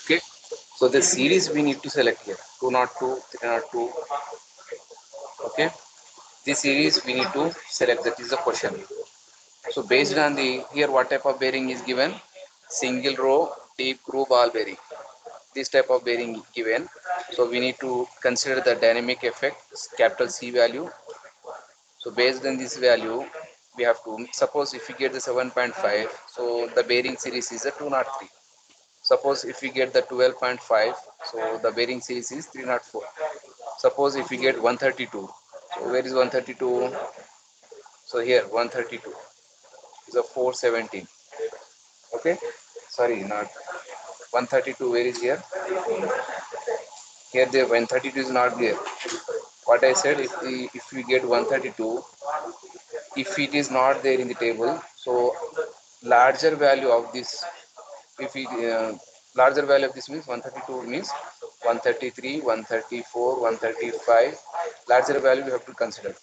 Okay. So the series we need to select here 202, 302. Okay. This series we need to select. That is the question. So based on the here, what type of bearing is given? Single row deep groove ball bearing. This type of bearing given. So we need to consider the dynamic effect, capital C value. So based on this value, we have to suppose if we get the 7.5, so the bearing series is a 203. Suppose if we get the 12.5, so the bearing series is 304. Suppose if we get 132, so where is 132? So here 132 is a 417. Okay, sorry, not 132. Where is here? Here the 132 is not there. What I said, if we get 132, if it is not there in the table, so larger value of this, if we larger value of this means 132 means 133, 134, 135. Larger value we have to consider.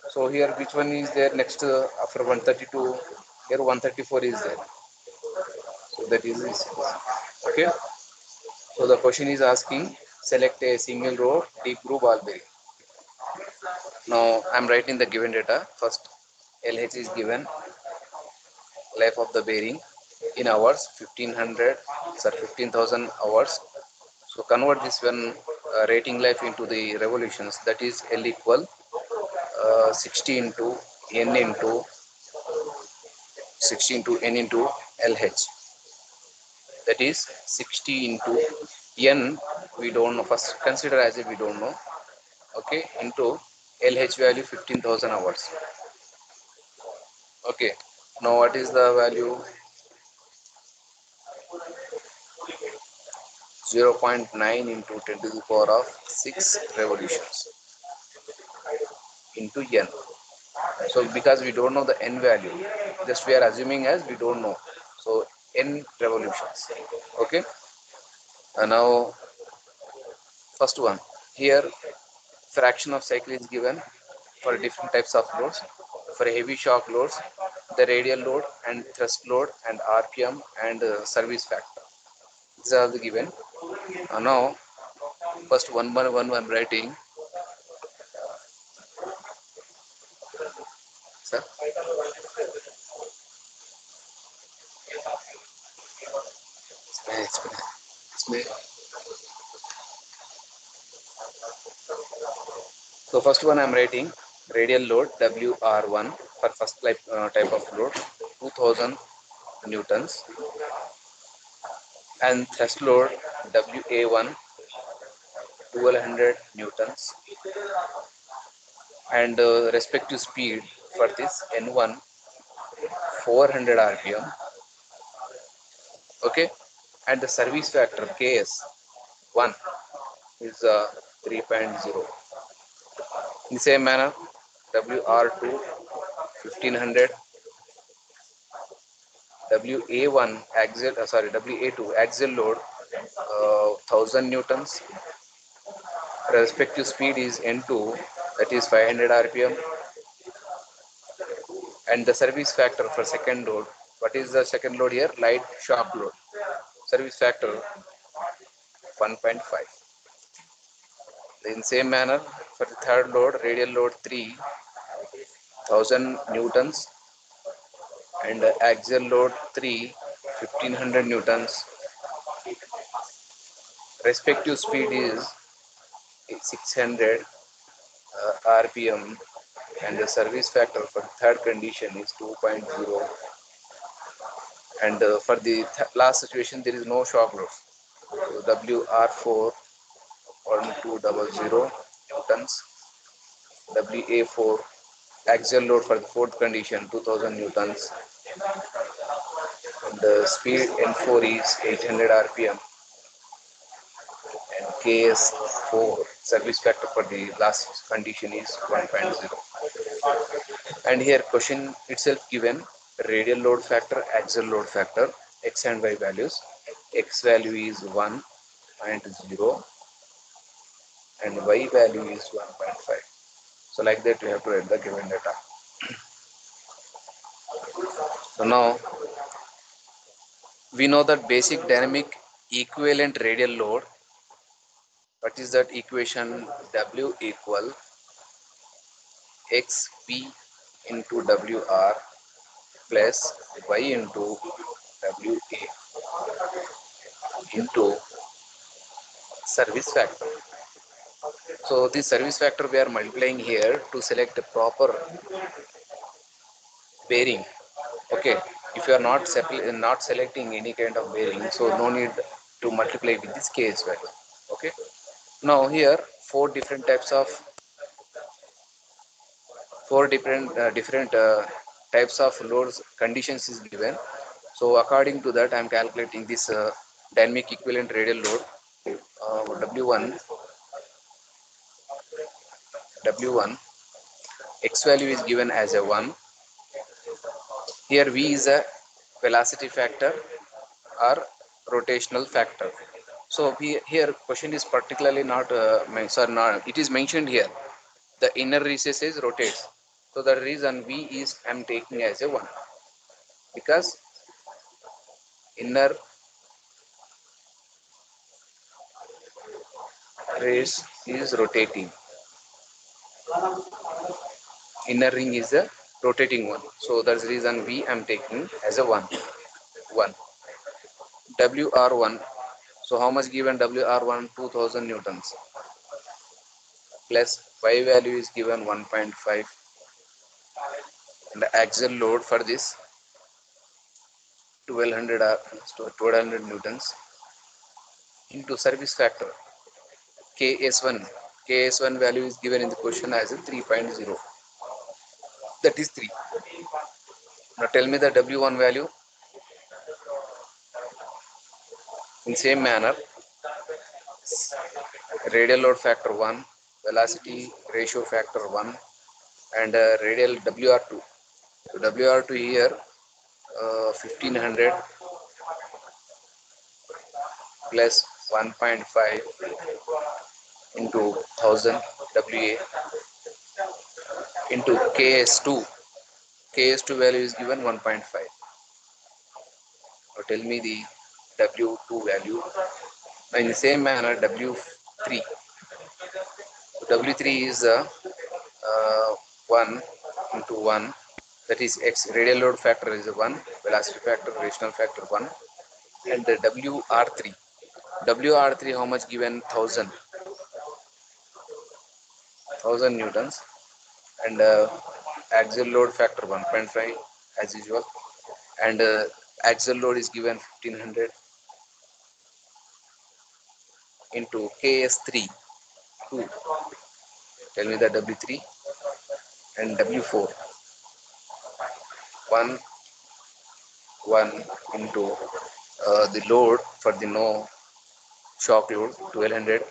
So here which one is there next after 132? Here 134 is there. So that is this. Okay. So the question is asking select a single row deep groove ball bearing. Now I'm writing the given data. First LH is given, life of the bearing in hours 1500, sir 15,000 hours. So convert this one rating life into the revolutions, that is L equal 60 into N into 60 into N into LH, that is 60 into N, we don't know, first consider as if we don't know. Okay, into LH value 15,000 hours. Okay, now what is the value? 0.9 into 10 to the power of 6 revolutions into N. So because we don't know the N value, just we are assuming as we don't know. So N revolutions. Okay. And now first one here, fraction of cycle is given for different types of loads. For heavy shock loads, the radial load and thrust load and RPM and service factor. These are the given. Now first one by one I'm writing. Sir, explain. So first one I'm writing radial load WR1 for first type of load 2000 newtons, and thrust load WA1 1200 newtons, and respective speed for this N1 400 rpm. Okay, and the service factor KS 1 is 3.0. In the same manner WR2 1500, WA1 axial WA2 axial load 1000 newtons. Respective speed is N2, that is 500 rpm, and the service factor for second load. What is the second load here? Light shock load. Service factor 1.5. In same manner for the third load, radial load 3000 newtons, and axial load 3 1500 newtons. Respective speed is 600 rpm, and the service factor for third condition is 2.0. And for the last situation there is no shock load. So WR4 1200 newtons, WA4 axial load for the fourth condition 2000 newtons, and the speed N4 is 800 rpm, and KS4 service factor for the last condition is 1.0. And here question itself given radial load factor, axial load factor, x and y values. X value is 1.0 and y value is 1.5. So like that we have to write the given data. So now We know that basic dynamic equivalent radial load. What is that equation? W equal xp into wr plus y into wa into service factor. So this service factor we are multiplying here to select a proper bearing. Okay, if you are not selecting any kind of bearing, so no need to multiply with this case value. Okay, now here four different types of loads conditions is given. So according to that, I am calculating this dynamic equivalent radial load. W1 W1 x value is given as a 1. Here V is a velocity factor or rotational factor. So here question is particularly not, sorry, not, it is mentioned here. The inner recess is rotates. So the reason V is I am taking as a 1 because inner race is rotating. Inner ring is a rotating one. So that's the reason V I am taking as a 1. 1. WR1. So how much given WR1? 2000 newtons plus Y value is given 1.5 and the axial load for this 1200 newtons into service factor KS1. KS1 value is given in the question as a 3.0. That is 3. Now tell me the W1 value. In same manner, radial load factor 1, velocity ratio factor 1 and radial WR2. So WR2 here 1500 plus 1.5 into 1000 WA into KS2. KS2 value is given 1.5. Now tell me the W2 value. Now in the same manner, W3. W3 is 1 into 1. That is X. Radial load factor is 1. Velocity factor, rotational factor 1. And the WR3. WR3 how much given? 1000 newtons. And axial load factor 1.5 as usual. And axial load is given 1500 into KS3 2. Tell me the W3 and W4 1 1 into the load for the no shock load 1200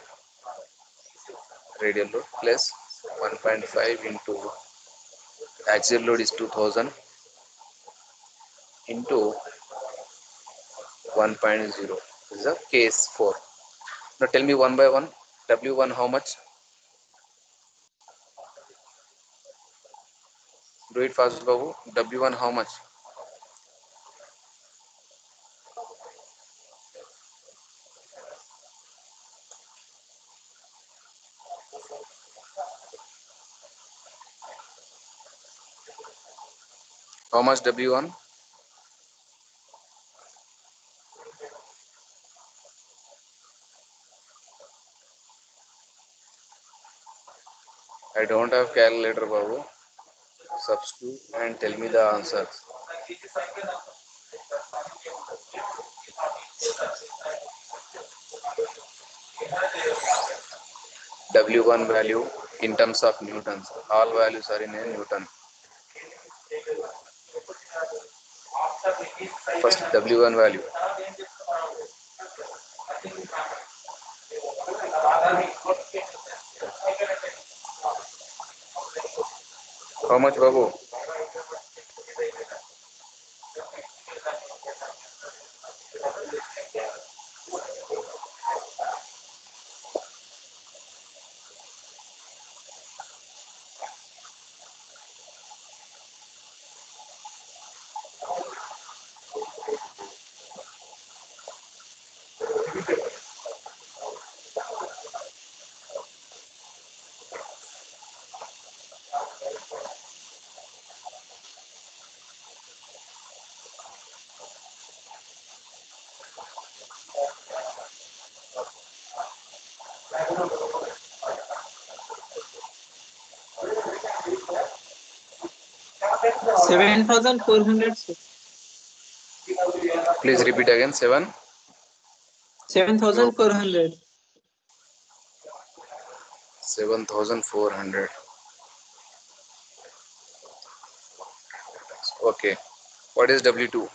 radial load plus 1.5 into axial load is 2000 into 1.0 is a case 4. Now tell me one by one. W1 how much? Do it fast, Babu. W1 how much? How much W1? I don't have calculator, Babu. Substitute and tell me the answers. W1 value in terms of newtons. All values are in a newton. First W1 value. How much, Babu? 7,400, sir. Please repeat again. 7,400. 7,400. Okay. What is W2?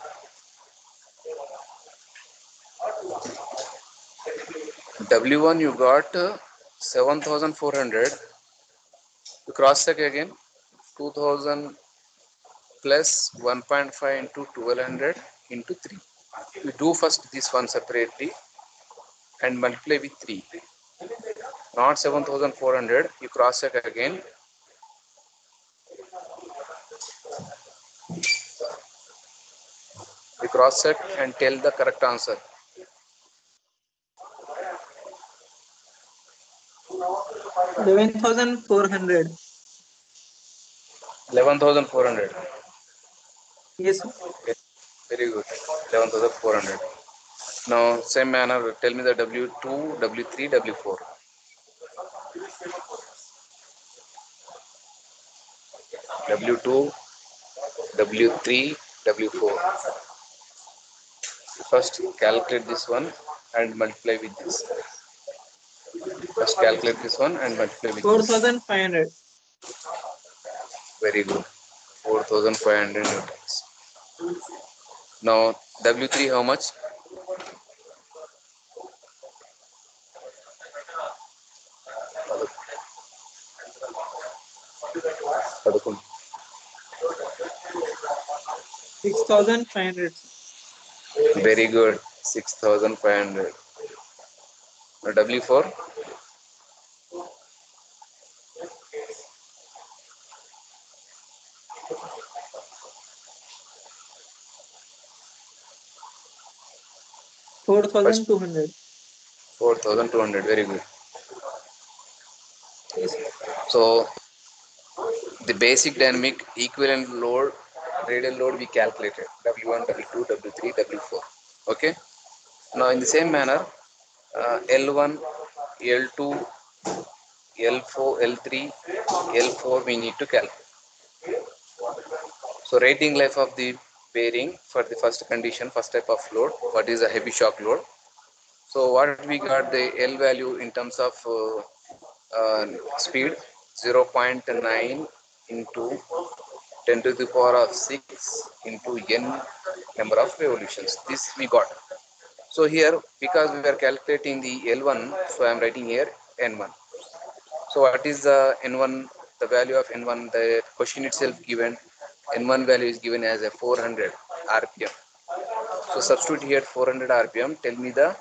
W1 you got 7,400. You cross check again. 2,000 plus 1.5 into 1200 into 3. We do first this one separately and multiply with 3. Not 7,400. You cross check again. You cross check and tell the correct answer. 11,400. 11,400. Yes, sir. Very good. 11,400. Now, same manner, tell me the W2, W3, W4. W2, W3, W4. First, calculate this one and multiply with this. First, calculate this one and multiply with this. 4,500. Very good. 4,500 newtons. Now, W3 how much? Padukun. 6,500. Very good. 6,500. Now, W4? 4,200. 4,200. Very good. Yes. So, the basic dynamic equivalent load, radial load we calculated. W1, W2, W3, W4. Okay. Now, in the same manner, L1, L2, L4, L3, L4 we need to calculate. So rating life of the bearing for the first condition, first type of load, what is a heavy shock load. So what we got the L value in terms of speed 0.9 into 10 to the power of 6 into n number of revolutions. This we got. So here because we are calculating the L1, so I am writing here N1. So what is the N1? The value of N1, the question itself given, N1 value is given as a 400 RPM. So substitute here 400 RPM, tell me the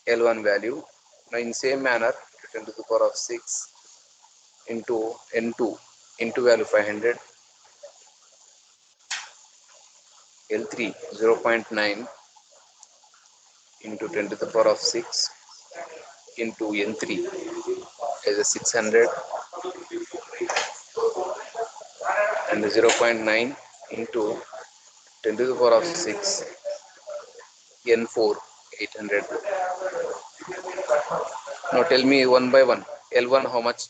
L1 value. Now in same manner, 10 to the power of 6 into N2 into value 500, L3 0.9 into 10 to the power of 6 into N3 is a 600 and the 0.9 into 10 to the power of 6 N4 800. Now tell me one by one. L1 how much?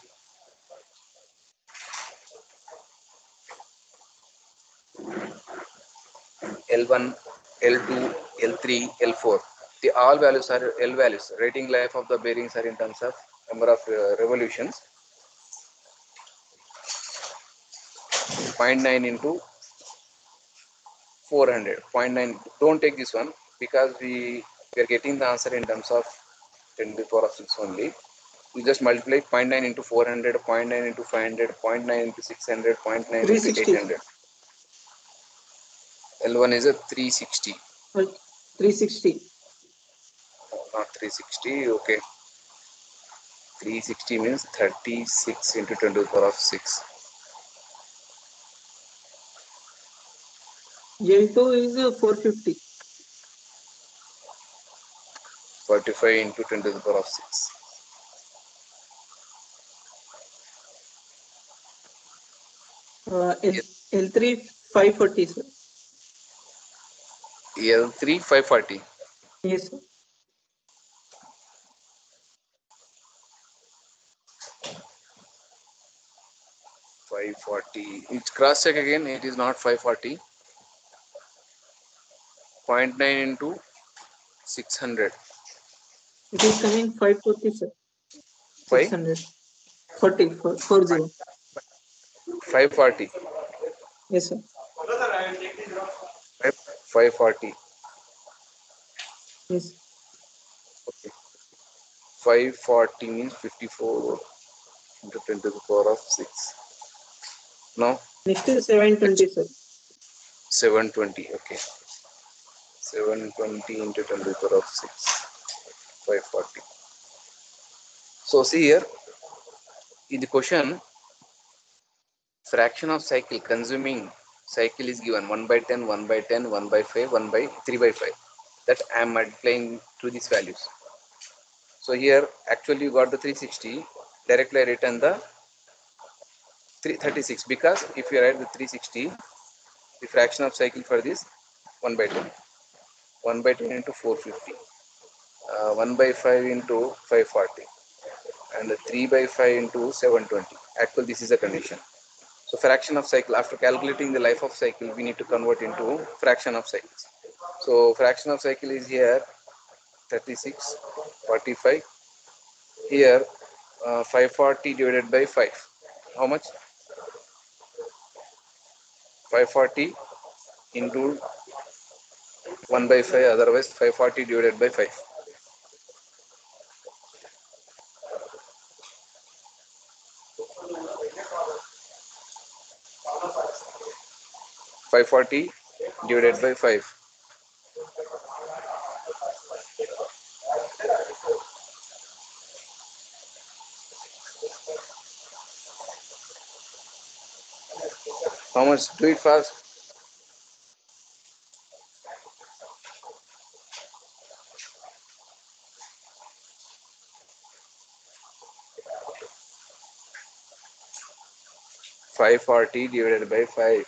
L1, L2, L3, L4. The all values are L values. Rating life of the bearings are in terms of number of revolutions. 0.9 into 400. 0.9. Don't take this one because we are getting the answer in terms of 10 to the power of 6 only. We just multiply 0.9 into 400, 0.9 into 500, 0.9 into 600, 0.9 into 360. 800. L1 is a 360. 360. Not 360. Okay. 360 means 36 into 10 to the power of 6. L2 is 450. 45 into 10 to the power of 6. L3 540, sir. L3 540. Yes, sir. 540. It's cross check again. It is not 540. 0.9 into 600. It is coming 540, sir. 5 600. 40, 40. 540. Yes, sir. 540. Yes. Okay. 540 means 54 into 10 to the power of 6. No, Next is 720, sir. 720. Okay. 720 into 10 to the power of 6. 540. So see here, in the question, fraction of cycle consuming cycle is given 1 by 10, 1 by 10, 1 by 5, 1 by 3 by 5. That I am multiplying to these values. So here actually you got the 360. Directly I written the 336 because if you write the 360, the fraction of cycle for this 1 by 10. 1 by 10 into 450. 1 by 5 into 540. And 3 by 5 into 720. Actually this is a condition. So fraction of cycle, after calculating the life of cycle, we need to convert into fraction of cycles. So fraction of cycle is here 36, 45. Here 540 divided by 5. How much? 540 into 1 by 5, otherwise 540 divided by 5. 540 divided by 5. How much? Do it fast. 540 divided by 5.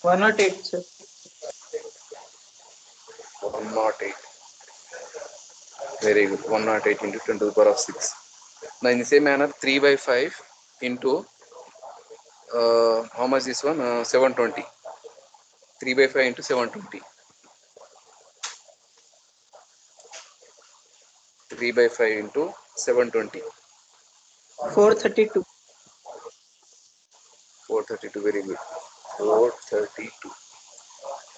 Why not 8, sir? 108. Very good. 108 into 10 to the power of 6. Now in the same manner, 3 by 5 into how much this one? 720. 3 by 5 into 720. 3 by 5 into 720. 432. 432. Very good. 432.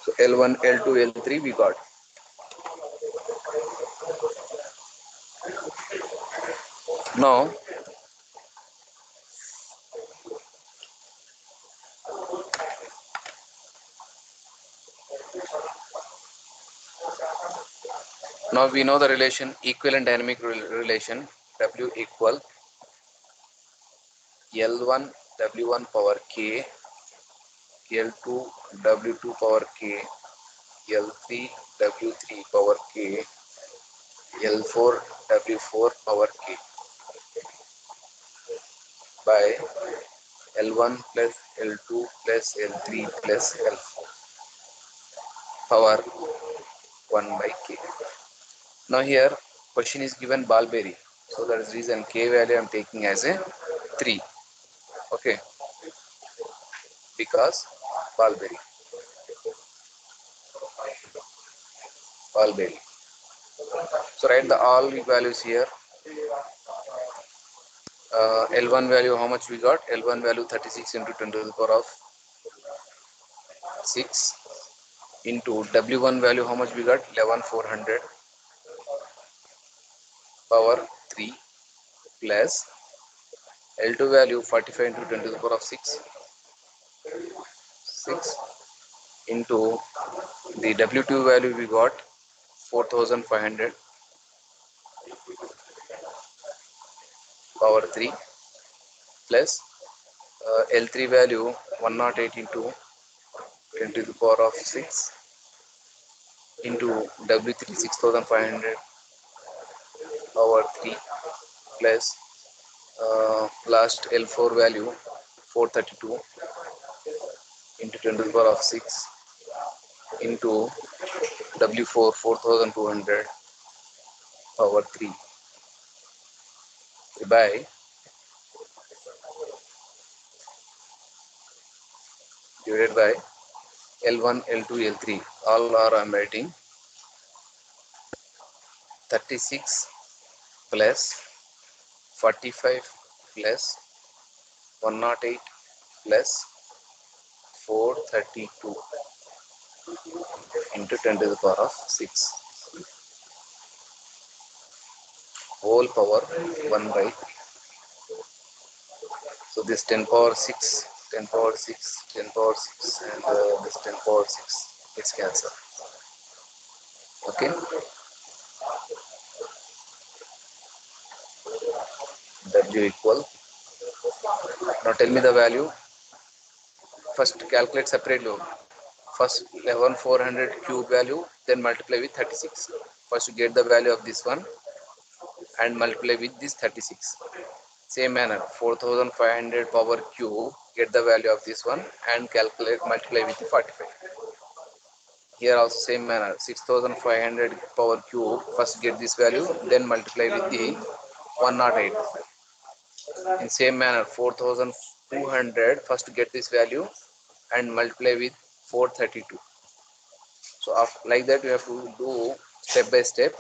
So L1, L2, L3 we got. Now we know the relation, equivalent dynamic relation, W equal L1 W1 power K, L2 W2 power K, L3 W3 power K, L4 W4 power K by L1 plus L2 plus L3 plus L4 power 1 by K. Now here question is given ball bearing. So that is reason K value I am taking as a 3. Okay. Because ball bearing. Ball bearing. So write the all values here. L1 value how much we got? L1 value 36 into 10 to the power of 6 into W1 value how much we got? 11400 power 3 plus L2 value 45 into 10 to the power of 6 into the W2 value we got 4500 power 3 plus L3 value 108 into 10 to the power of 6 into W3 6500 power 3 plus last L4 value 432 into 10 to the power of 6 into W4 4200 power 3 by divided by L1, L2, L3. All are I am writing 36 plus 45 plus 108 plus 432 into 10 to the power of 6 whole power 1 by 3. So this 10 power 6, 10 power 6, 10 power 6 and this 10 power 6 gets cancelled. Okay, W equal. Now tell me the value. First calculate separately. First 11400 cube value, then multiply with 36. First you get the value of this one and multiply with this 36. Same manner 4500 power cube, get the value of this one and calculate multiply with 45. Here also same manner 6500 power cube, first get this value then multiply with the 108. In same manner 4200, first get this value and multiply with 432. So after, like that you have to do step by step.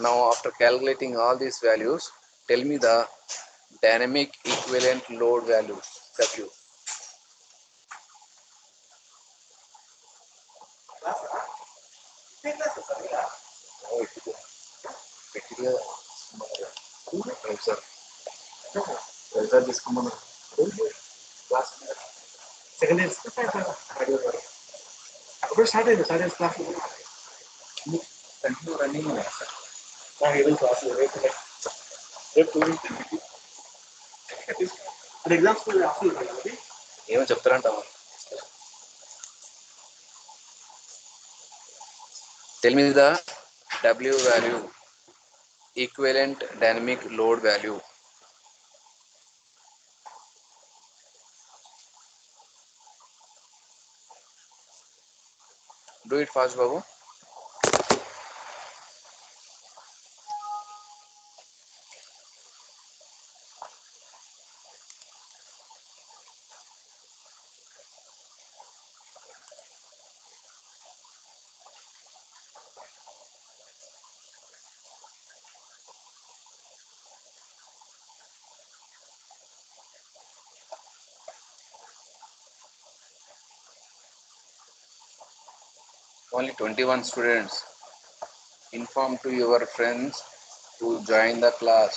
Now after calculating all these values, tell me the dynamic equivalent load value W. ఏమో చెప్తారంటావా? Tell me the W value, equivalent dynamic load value. Do it fast, Babu. Only 21 students. Inform to your friends to join the class.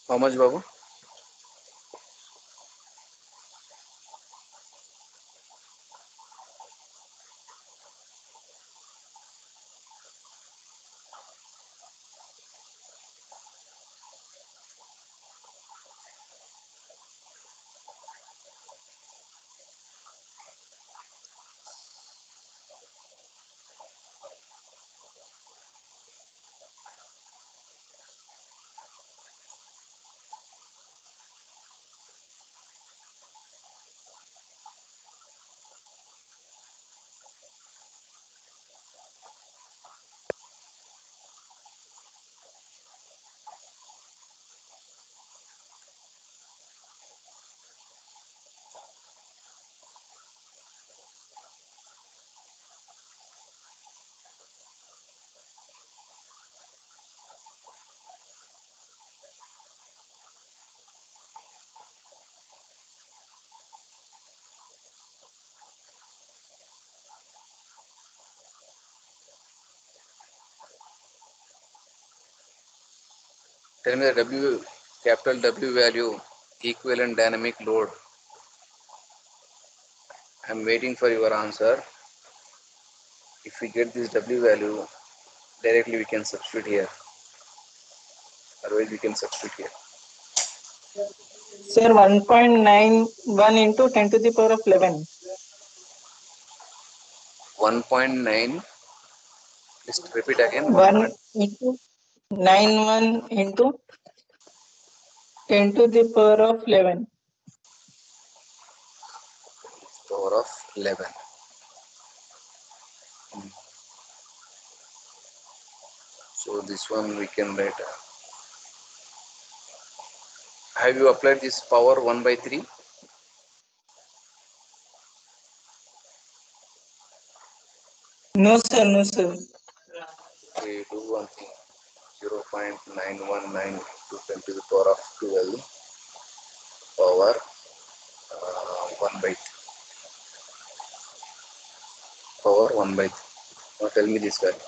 How much, Babu? Tell me the W, capital W value, equivalent dynamic load. I'm waiting for your answer. If we get this W value, directly we can substitute here. Otherwise, we can substitute here. Sir, 1.91 into 10 to the power of 11. 1.9. Just repeat again. 1 into 91 into 10 to the power of 11. Power of 11. So this one we can write. Have you applied this power 1 by 3? No, sir, no, sir. We do one thing. 0.919 to 10 to the power of 12 power 1 by 3. Power 1 by 3. Now tell me this value.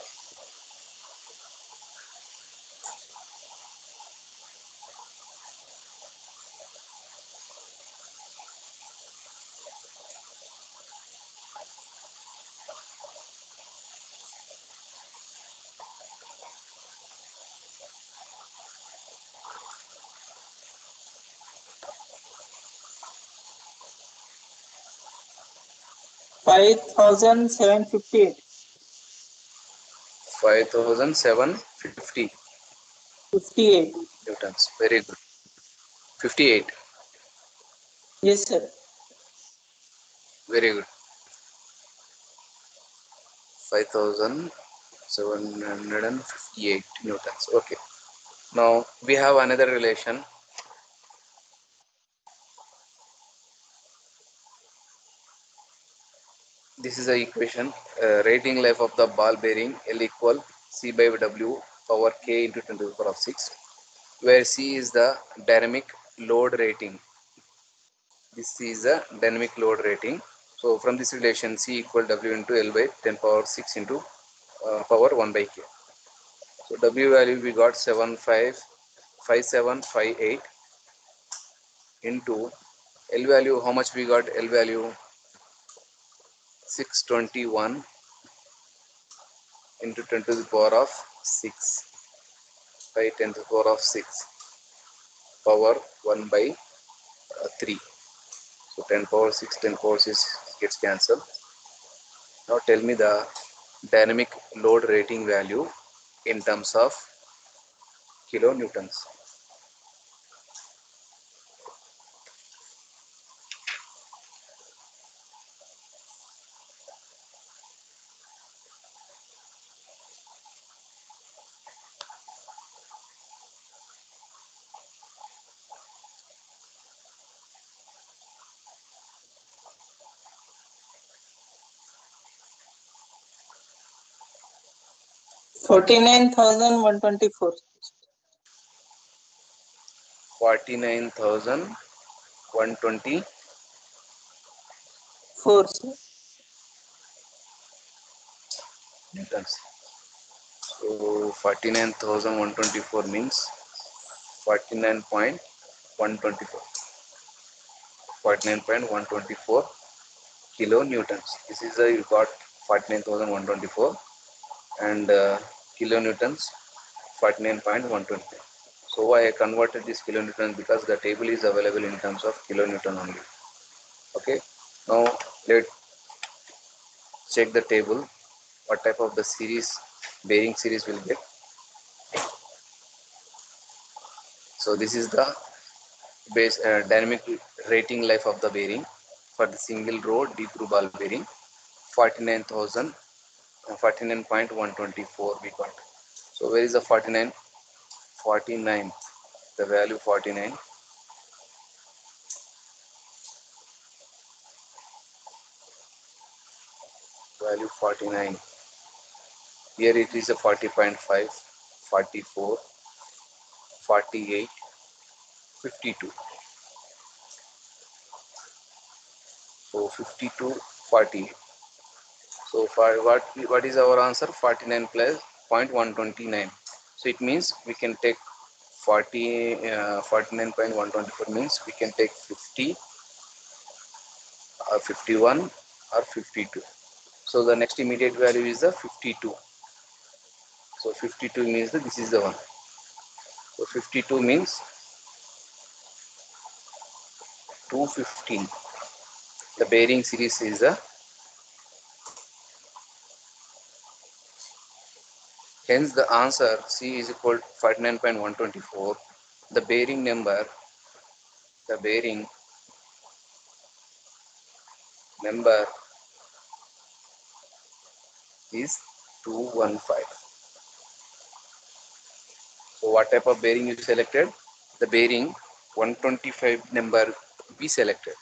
Five thousand seven 5750 58. newtons. Very good. 58. Yes, sir. Very good. 5758 newtons. Okay. Now we have another relation. This is the equation. Rating life of the ball bearing L equal C by W power K into 10 to the power of 6, where C is the dynamic load rating. This is the dynamic load rating. So from this relation, C equal W into L by 10 power 6 into power 1 by K. So W value we got 5758 into L value. How much we got? L value 621 into 10 to the power of 6 by 10 to the power of 6 power 1 by 3. So 10 power 6, 10 power 6 gets cancelled. Now tell me the dynamic load rating value in terms of kilonewtons. Forty-nine thousand one 49,120 4, sir. newtons. So 49,124 means 49.124. 49.124 kilonewtons. This is you got 49,124 and kilonewtons 49.120. So why I converted this kilonewton? Because the table is available in terms of kilonewton only. Okay. Now let's check the table. What type of the series bearing series will get. So this is the base dynamic rating life of the bearing for the single row deep groove ball bearing 49,000 49.124 we got. So where is the 49? 49, the value 49. Value 49. Here it is a 40.5, 44, 48, 52. So 52, 48. So for what is our answer? 49 plus 0.129. So it means we can take 49.124 means we can take 50 or 51 or 52. So the next immediate value is the 52. So 52 means that this is the one. So 52 means 215. The bearing series is the, hence the answer C is equal to 49.124. The bearing number, the bearing number is 215. So what type of bearing you selected? The bearing 125 number we selected.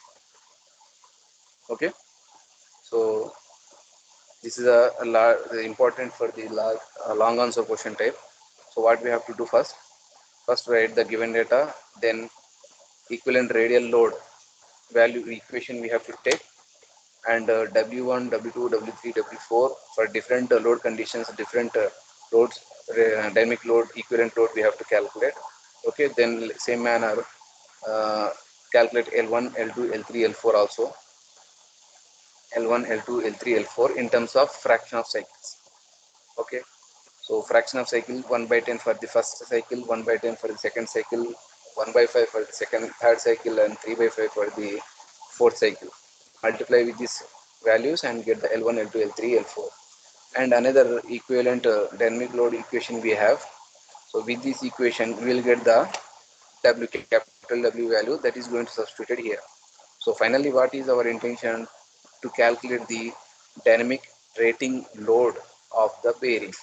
Okay. So this is important for the long answer question type. So what we have to do first? First write the given data, then equivalent radial load value equation we have to take, and W1, W2, W3, W4 for different load conditions, different loads, dynamic load, equivalent load we have to calculate. Okay, then same manner uh, calculate L1, L2, L3, L4 also. L1, L2, L3, L4 in terms of fraction of cycles. Okay, so fraction of cycle 1 by 10 for the first cycle, 1 by 10 for the second cycle, 1 by 5 for the third cycle, and 3 by 5 for the fourth cycle. Multiply with these values and get the L1, L2, L3, L4. And another equivalent dynamic load equation we have. So with this equation, we will get the W, capital W value, that is going to substitute here. So finally, what is our intention? To calculate the dynamic rating load of the bearing.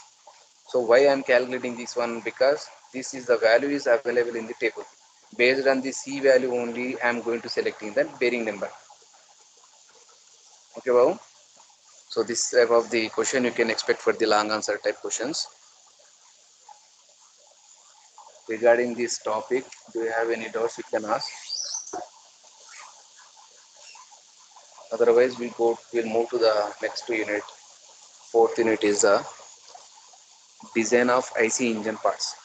So why I am calculating this one? Because this is the value is available in the table. Based on the C value only, I am going to selecting the bearing number. Okay, Babu? So this type of the question you can expect for the long answer type questions. Regarding this topic, do you have any doubts you can ask? Otherwise, we'll move to the next unit. Fourth unit is the design of IC engine parts.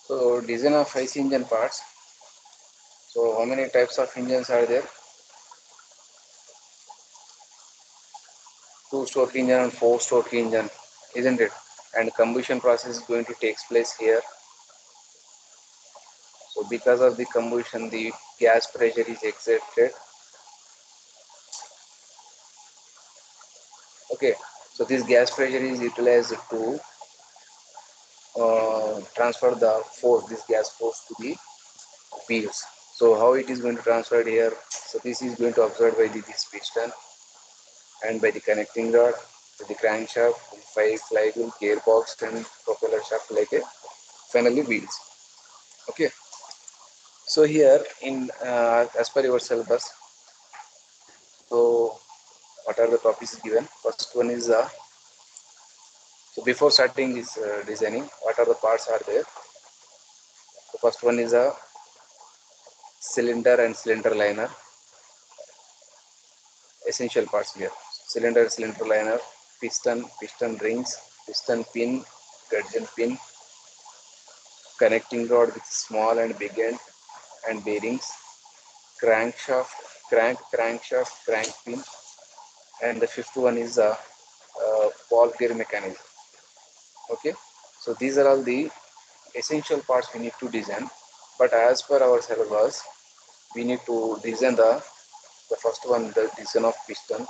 So design of IC engine parts. So how many types of engines are there? Two-stroke engine and four-stroke engine, isn't it? And combustion process is going to take place here. So because of the combustion, the gas pressure is exerted. Okay, so this gas pressure is utilized to transfer the force, this gas force to the wheels. So how it is going to transfer here? So this is going to absorb by this piston and by the connecting rod, the crankshaft, flywheel, gearbox, and propeller shaft, like a finally wheels. Okay. So here in as per your syllabus, so what are the topics given? First one is so before starting this designing, what are the parts are there? The first one is a cylinder and cylinder liner, essential parts here. Cylinder liner, piston rings, piston pin, gudgeon pin, connecting rod with small and big end, and bearings, crankshaft, crank pin, and the fifth one is a ball gear mechanism. Okay, so these are all the essential parts we need to design. But as per our syllabus, we need to design the first one, the design of piston.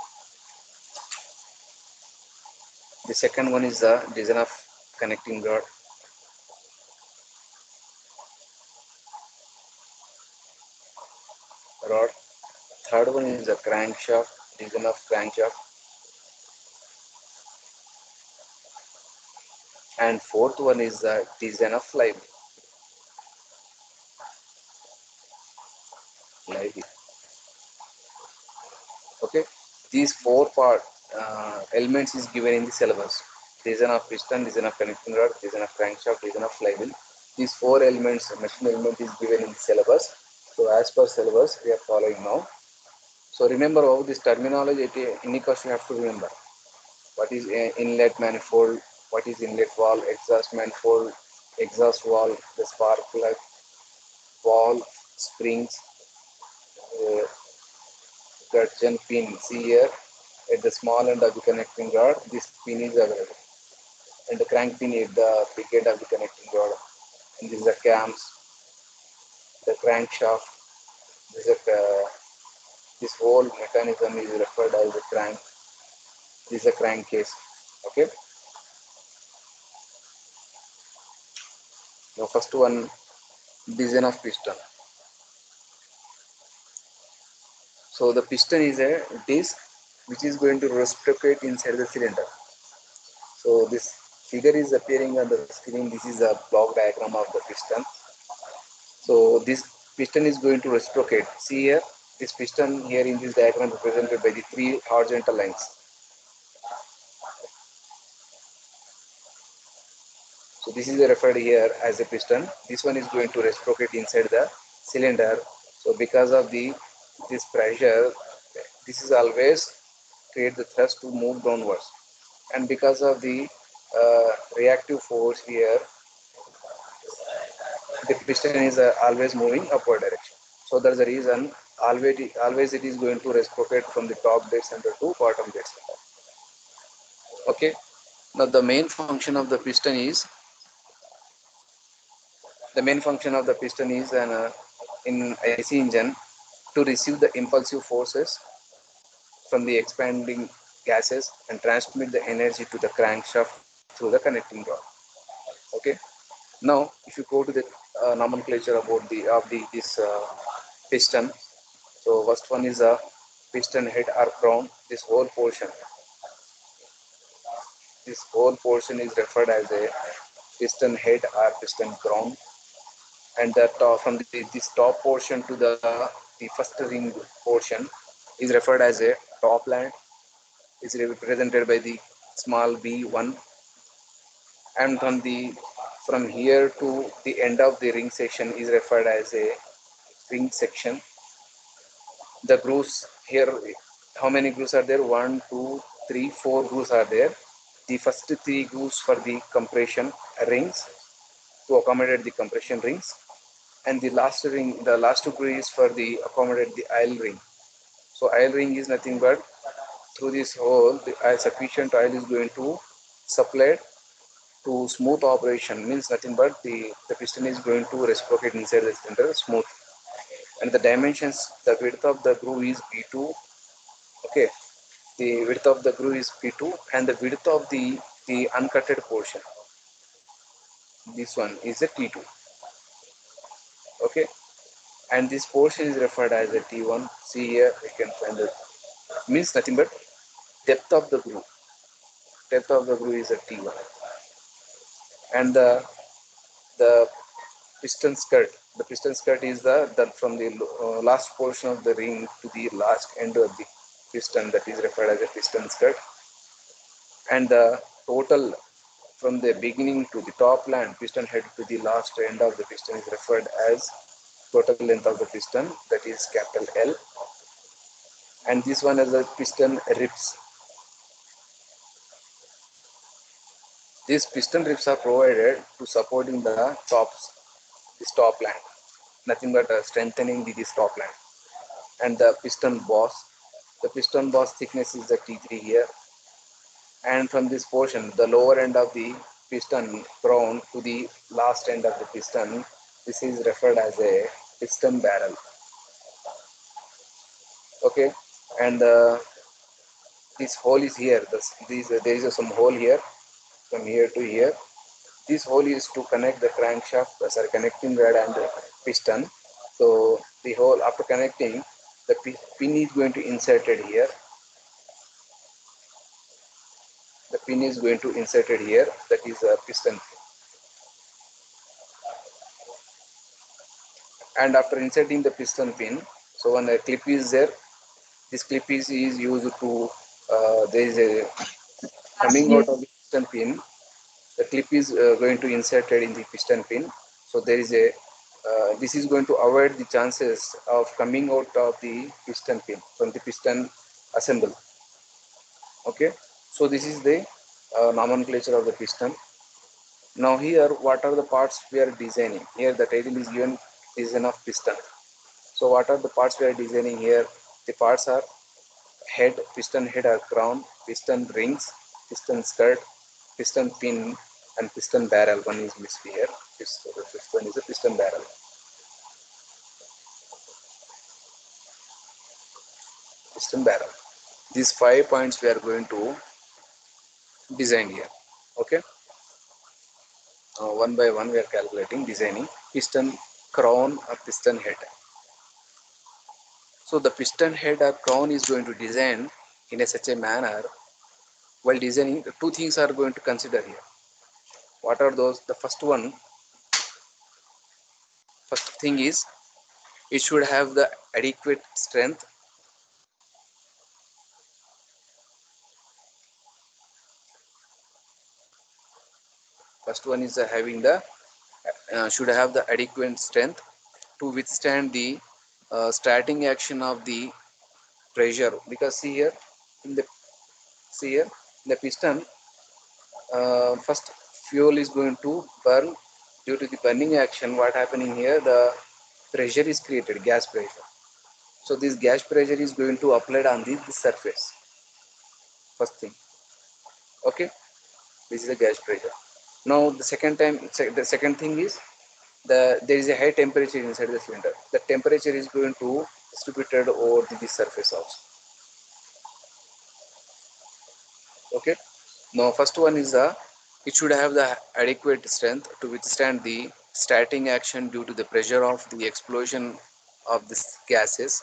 The second one is the design of connecting rod. Third one is the crankshaft, design of crankshaft. And fourth one is the design of flywheel. Okay, these four elements is given in the syllabus. Design of piston, design of connecting rod, design of crankshaft, design of flywheel. These four elements, machine element is given in the syllabus. So as per syllabus, we are following now. So remember all this terminology in ECOS you have to remember. What is inlet manifold, what is inlet valve, exhaust manifold, exhaust valve, the spark plug, valve, springs, uh, gudgeon pin. See here at the small end of the connecting rod, this pin is available. And the crank pin at the big end of the connecting rod. And this is the cams, the crankshaft. This whole mechanism is referred as a crank. This is a crankcase. Okay. Now first one, design of piston. So the piston is a disc which is going to reciprocate inside the cylinder. So this figure is appearing on the screen. This is a block diagram of the piston. So this piston is going to reciprocate. See here, this piston here in this diagram represented by the three horizontal lines. So this is referred here as a piston. This one is going to reciprocate inside the cylinder. So because of this pressure, this is always create the thrust to move downwards. And because of the reactive force here, the piston is always moving upward direction. So that's the reason always it is going to reciprocate from the top dead center to bottom dead center. Okay. Now the main function of the piston is in IC engine to receive the impulsive forces from the expanding gases and transmit the energy to the crankshaft through the connecting rod. Okay. Now, if you go to the nomenclature about the this piston, so first one is a piston head or crown. This whole portion is referred as a piston head or piston crown, and that from this top portion to the first ring portion is referred as a top land. Is represented by the small b1, and from here to the end of the ring section is referred as a ring section. The grooves here, how many grooves are there? One, two, three, four grooves are there. The first three grooves for the compression rings to accommodate the compression rings, and the last two grooves for the accommodate the oil ring. So oil ring is nothing but through this hole, the sufficient oil is going to supply to smooth operation. Means nothing but the piston is going to reciprocate inside the cylinder smooth. And the dimensions, the width of the groove is P2. Okay, the width of the groove is P2, and the width of the uncutted portion, this one is a T2. Okay, and this portion is referred as a T1. See here, we can find it. Means nothing but depth of the groove. Depth of the groove is a T1, and the piston skirt. The piston skirt is the from the last portion of the ring to the last end of the piston, that is referred as a piston skirt. And the total from the beginning to the top land piston head to the last end of the piston is referred as total length of the piston, that is capital L. And this one is the piston ribs. These piston ribs are provided to supporting the this top land, nothing but strengthening this top land. And the piston boss thickness is the T3 here. And from this portion, the lower end of the piston crown to the last end of the piston, this is referred as a piston barrel. Okay, and this hole is here. There is some hole here from here to here. This hole is to connect the crankshaft, sorry, connecting rod and the piston. So the hole, after connecting, the pin is going to inserted here. The pin is going to inserted here. That is a piston. And after inserting the piston pin, so when a clip is there, this clip is used to there is a coming out of the piston pin. The clip is going to inserted in the piston pin. So there is a this is going to avoid the chances of coming out of the piston pin from the piston assembly. Okay, so this is the nomenclature of the piston. Now here, what are the parts we are designing? Here the title is given design of piston. So what are the parts we are designing here? The parts are head, piston head or crown, piston rings, piston skirt, piston pin, and piston barrel. One is missed here. So the fifth one is a piston barrel. Piston barrel. These 5 points we are going to design here. Okay. One by one we are calculating, designing piston crown or piston head. So the piston head or crown is going to design in a such a manner. While designing, two things are going to consider here. What are those? The first thing is it should have the adequate strength. First one is having the should have the adequate strength to withstand the starting action of the pressure. Because see here the piston, first fuel is going to burn. Due to the burning action, what happening here, the pressure is created, gas pressure. So this gas pressure is going to applied on the surface. First thing. Okay, this is the gas pressure. Now the second thing is there is a high temperature inside the cylinder. The temperature is going to distributed over the surface also. Okay, now first one is it should have the adequate strength to withstand the starting action due to the pressure of the explosion of these gases.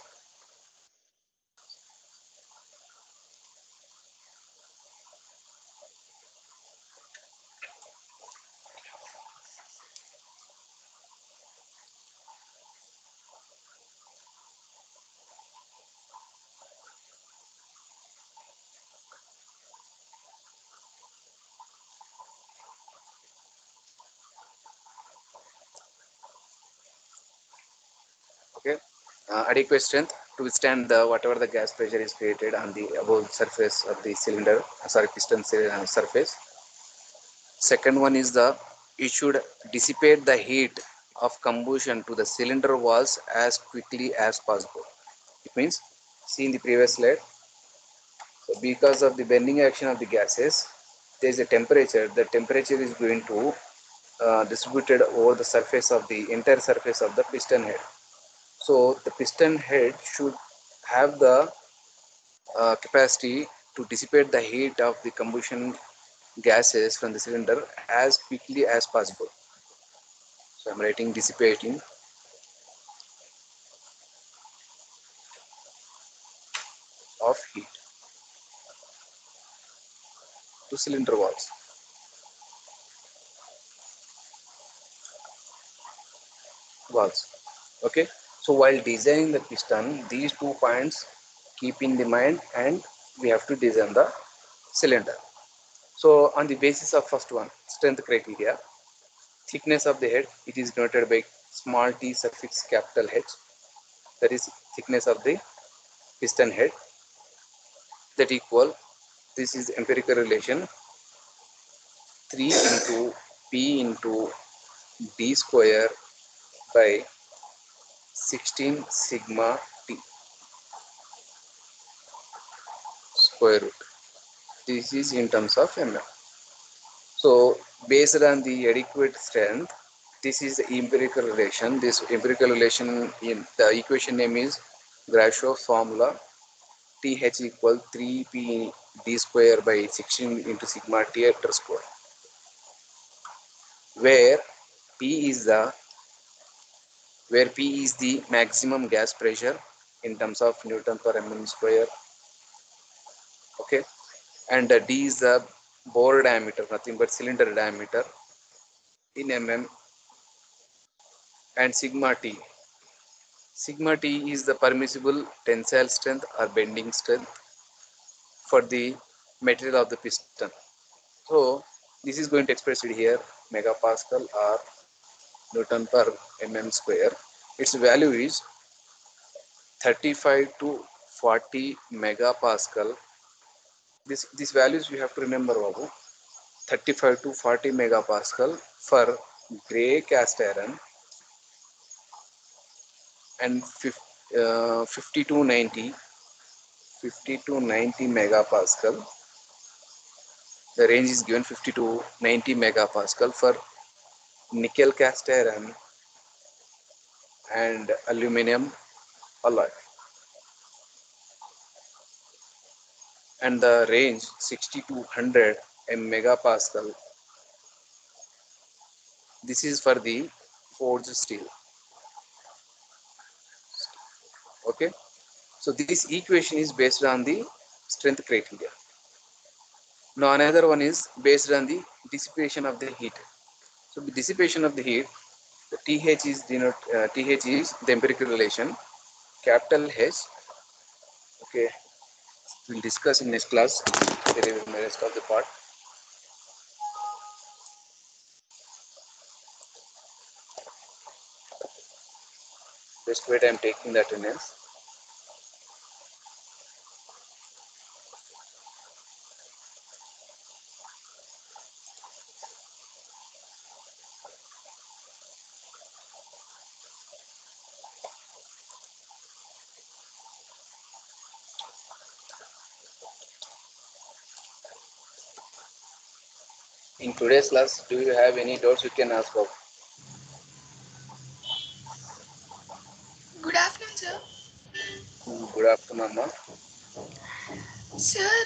Okay, adequate strength to withstand the whatever the gas pressure is created on the above surface of the cylinder, sorry, piston surface. Second one is it should dissipate the heat of combustion to the cylinder walls as quickly as possible. It means, see in the previous slide, so because of the bending action of the gases, there is a temperature. The temperature is going to distributed over the surface of the entire surface of the piston head. So the piston head should have the capacity to dissipate the heat of the combustion gases from the cylinder as quickly as possible. So I'm writing dissipating of heat to cylinder walls. Okay, so while designing the piston, these 2 points keep in the mind, and we have to design the cylinder. So on the basis of first one, strength criteria, thickness of the head, it is denoted by small t suffix capital H. That is thickness of the piston head. That equal, this is empirical relation, 3 into P into D square by 16 sigma T square root. This is in terms of mm. So based on the adequate strength, this is the empirical relation. This empirical relation, in the equation name is Grashof formula. TH equal 3p d square by 16 into sigma t after square, where p is the maximum gas pressure in terms of Newton per mm square. Okay, and d is the bore diameter, nothing but cylinder diameter in mm, and sigma t is the permissible tensile strength or bending strength for the material of the piston. So this is going to express it here, megapascal or Newton per mm square. Its value is 35 to 40 megapascal. These values you have to remember, Babu. 35 to 40 megapascal for gray cast iron and 50 to 90 megapascal. The range is given 50 to 90 megapascal for nickel cast iron and aluminum alloy, and the range 60 to 100 megapascal. This is for the forged steel. Okay, so this equation is based on the strength criteria. Now another one is based on the dissipation of the heat. So the dissipation of the heat, the TH is the empirical relation, capital H. Okay, we'll discuss in next class the rest of the part. Just wait, I'm taking the attendance. In today's class, do you have any doubts you can ask of? Good afternoon, sir. Good afternoon, Amma. Sir,